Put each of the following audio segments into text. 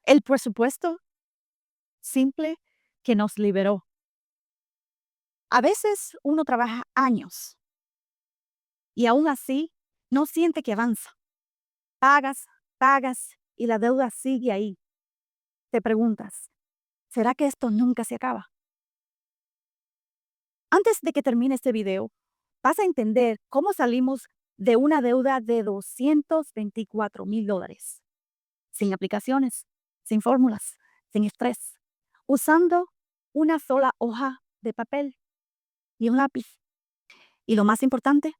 El presupuesto simple que nos liberó. A veces uno trabaja años y aún así no siente que avanza. Pagas, pagas y la deuda sigue ahí. Te preguntas, ¿será que esto nunca se acaba? Antes de que termine este video, vas a entender cómo salimos de una deuda de $224,000, sin aplicaciones, sin fórmulas, sin estrés, usando una sola hoja de papel y un lápiz. Y lo más importante,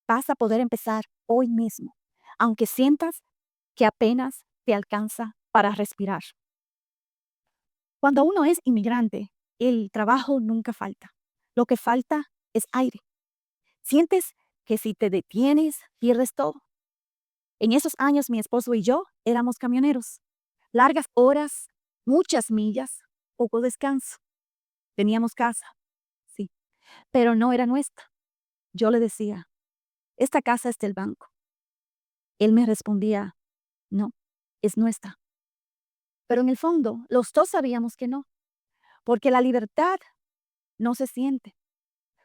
vas a poder empezar hoy mismo, aunque sientas que apenas te alcanza para respirar. Cuando uno es inmigrante, el trabajo nunca falta. Lo que falta es aire. Sientes que si te detienes, pierdes todo. En esos años mi esposo y yo éramos camioneros. Largas horas, muchas millas, poco descanso. Teníamos casa, sí, pero no era nuestra. Yo le decía, esta casa es del banco. Él me respondía, no, es nuestra. Pero en el fondo, los dos sabíamos que no, porque la libertad no se siente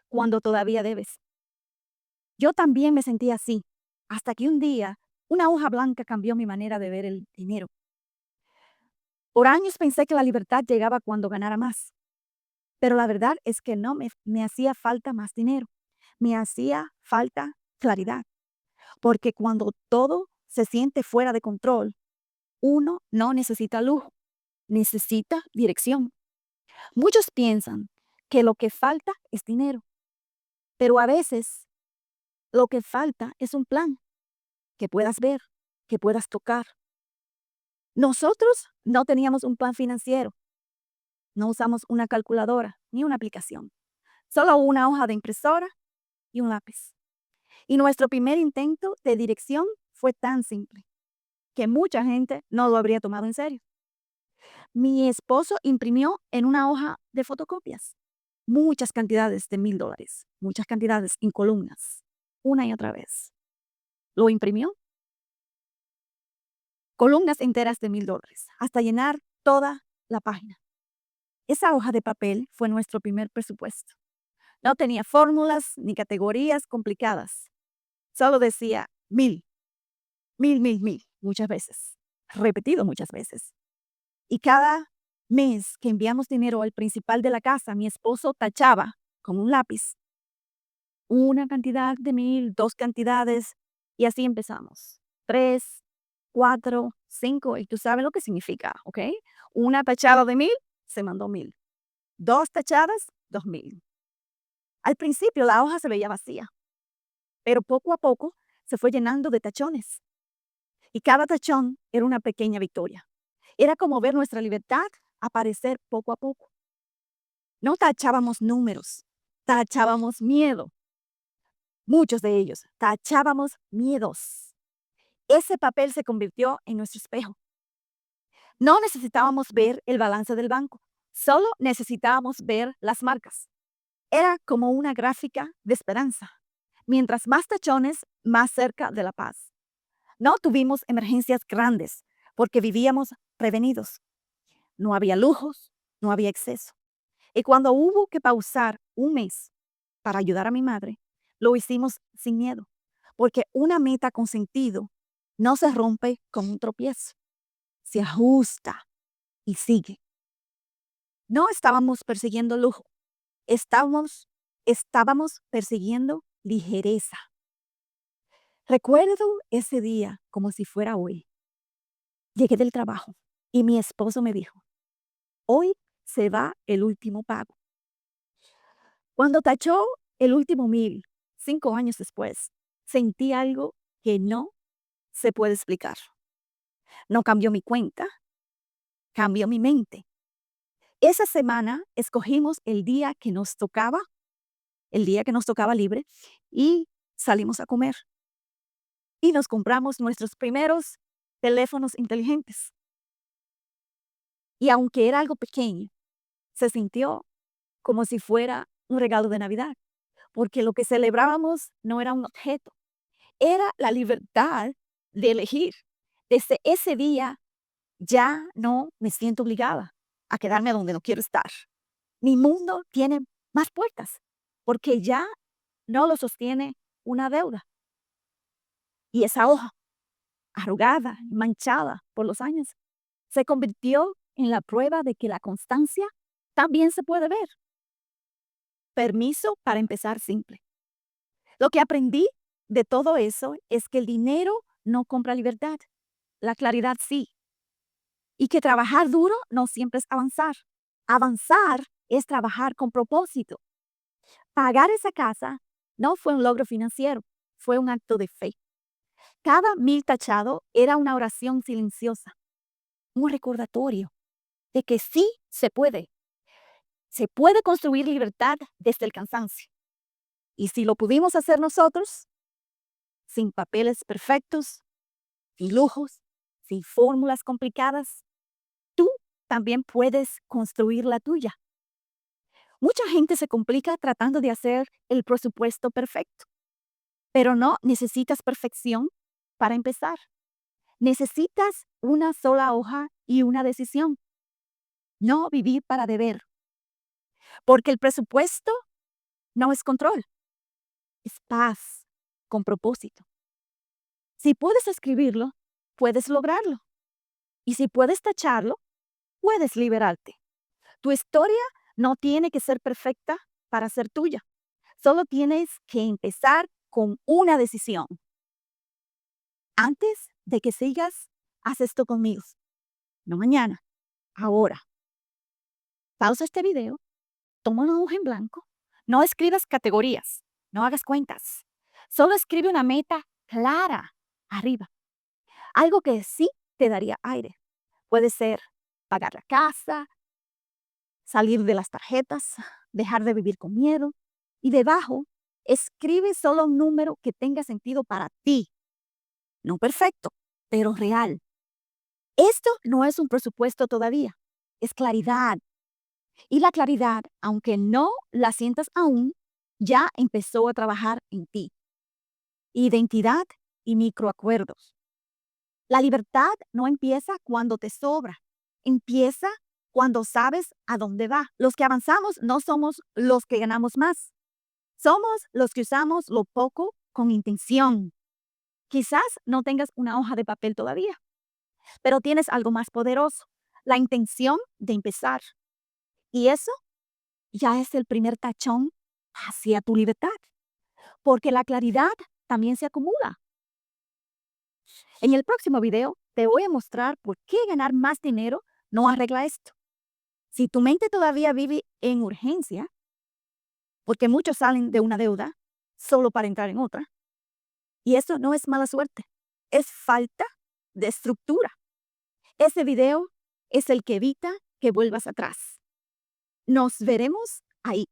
cuando todavía debes. Yo también me sentía así, hasta que un día una hoja blanca cambió mi manera de ver el dinero. Por años pensé que la libertad llegaba cuando ganara más, pero la verdad es que no me hacía falta más dinero, me hacía falta claridad, porque cuando todo se siente fuera de control, uno no necesita lujo, necesita dirección. Muchos piensan que lo que falta es dinero, pero a veces lo que falta es un plan que puedas ver, que puedas tocar. Nosotros no teníamos un plan financiero, no usamos una calculadora ni una aplicación, solo una hoja de impresora y un lápiz. Y nuestro primer intento de dirección fue tan simple que mucha gente no lo habría tomado en serio. Mi esposo imprimió en una hoja de fotocopias muchas cantidades de $1,000, muchas cantidades en columnas, una y otra vez. Lo imprimió, columnas enteras de $1,000, hasta llenar toda la página. Esa hoja de papel fue nuestro primer presupuesto. No tenía fórmulas ni categorías complicadas. Solo decía 1,000, 1,000, 1,000, 1,000, muchas veces, repetido muchas veces. Y cada mes que enviamos dinero al principal de la casa, mi esposo tachaba con un lápiz una cantidad de 1,000, dos cantidades, y así empezamos. 3, 4, 5, y tú sabes lo que significa, ¿ok? Una tachada de 1,000, se mandó 1,000. Dos tachadas, 2,000. Al principio la hoja se veía vacía, pero poco a poco se fue llenando de tachones. Y cada tachón era una pequeña victoria. Era como ver nuestra libertad aparecer poco a poco. No tachábamos números, tachábamos miedo. Muchos de ellos tachábamos miedos. Ese papel se convirtió en nuestro espejo. No necesitábamos ver el balance del banco, solo necesitábamos ver las marcas. Era como una gráfica de esperanza. Mientras más tachones, más cerca de la paz. No tuvimos emergencias grandes porque vivíamos prevenidos. No había lujos, no había exceso. Y cuando hubo que pausar un mes para ayudar a mi madre, lo hicimos sin miedo, porque una meta con sentido no se rompe con un tropiezo, se ajusta y sigue. No estábamos persiguiendo lujo, estábamos persiguiendo ligereza. Recuerdo ese día como si fuera hoy. Llegué del trabajo y mi esposo me dijo, hoy se va el último pago. Cuando tachó el último 1,000, 5 años después, sentí algo que no se puede explicar. No cambió mi cuenta, cambió mi mente. Esa semana escogimos el día que nos tocaba libre, y salimos a comer. Y nos compramos nuestros primeros teléfonos inteligentes. Y aunque era algo pequeño, se sintió como si fuera un regalo de Navidad, porque lo que celebrábamos no era un objeto, era la libertad de elegir. Desde ese día Ya no me siento obligada a quedarme donde no quiero estar. Mi mundo tiene más puertas porque ya no lo sostiene una deuda. Y esa hoja, arrugada, manchada por los años, se convirtió en la prueba de que la constancia también se puede ver. Permiso para empezar simple. Lo que aprendí de todo eso es que el dinero no compra libertad, la claridad sí. Y que trabajar duro no siempre es avanzar. Avanzar es trabajar con propósito. Pagar esa casa no fue un logro financiero, fue un acto de fe. Cada 1000 tachado era una oración silenciosa, un recordatorio de que sí se puede. Se puede construir libertad desde el cansancio. Y si lo pudimos hacer nosotros, sin papeles perfectos, sin lujos, sin fórmulas complicadas, tú también puedes construir la tuya. Mucha gente se complica tratando de hacer el presupuesto perfecto, pero no necesitas perfección para empezar. Necesitas una sola hoja y una decisión. No vivir para deber, porque el presupuesto no es control, es paz con propósito. Si puedes escribirlo, puedes lograrlo. Y si puedes tacharlo, puedes liberarte. Tu historia no tiene que ser perfecta para ser tuya. Solo tienes que empezar con una decisión. Antes de que sigas, haz esto conmigo. No mañana, ahora. Pausa este video, toma una hoja en blanco. No escribas categorías, no hagas cuentas. Solo escribe una meta clara arriba. Algo que sí te daría aire. Puede ser pagar la casa, salir de las tarjetas, dejar de vivir con miedo. Y debajo, escribe solo un número que tenga sentido para ti. No perfecto, pero real. Esto no es un presupuesto todavía, es claridad. Y la claridad, aunque no la sientas aún, ya empezó a trabajar en ti. Identidad y microacuerdos. La libertad no empieza cuando te sobra, empieza cuando sabes a dónde va. Los que avanzamos no somos los que ganamos más, somos los que usamos lo poco con intención. Quizás no tengas una hoja de papel todavía, pero tienes algo más poderoso, la intención de empezar. Y eso ya es el primer tachón hacia tu libertad, porque la claridad también se acumula. En el próximo video te voy a mostrar por qué ganar más dinero no arregla esto. Si tu mente todavía vive en urgencia, porque muchos salen de una deuda solo para entrar en otra, y eso no es mala suerte, es falta de estructura. Ese video es el que evita que vuelvas atrás. Nos veremos ahí.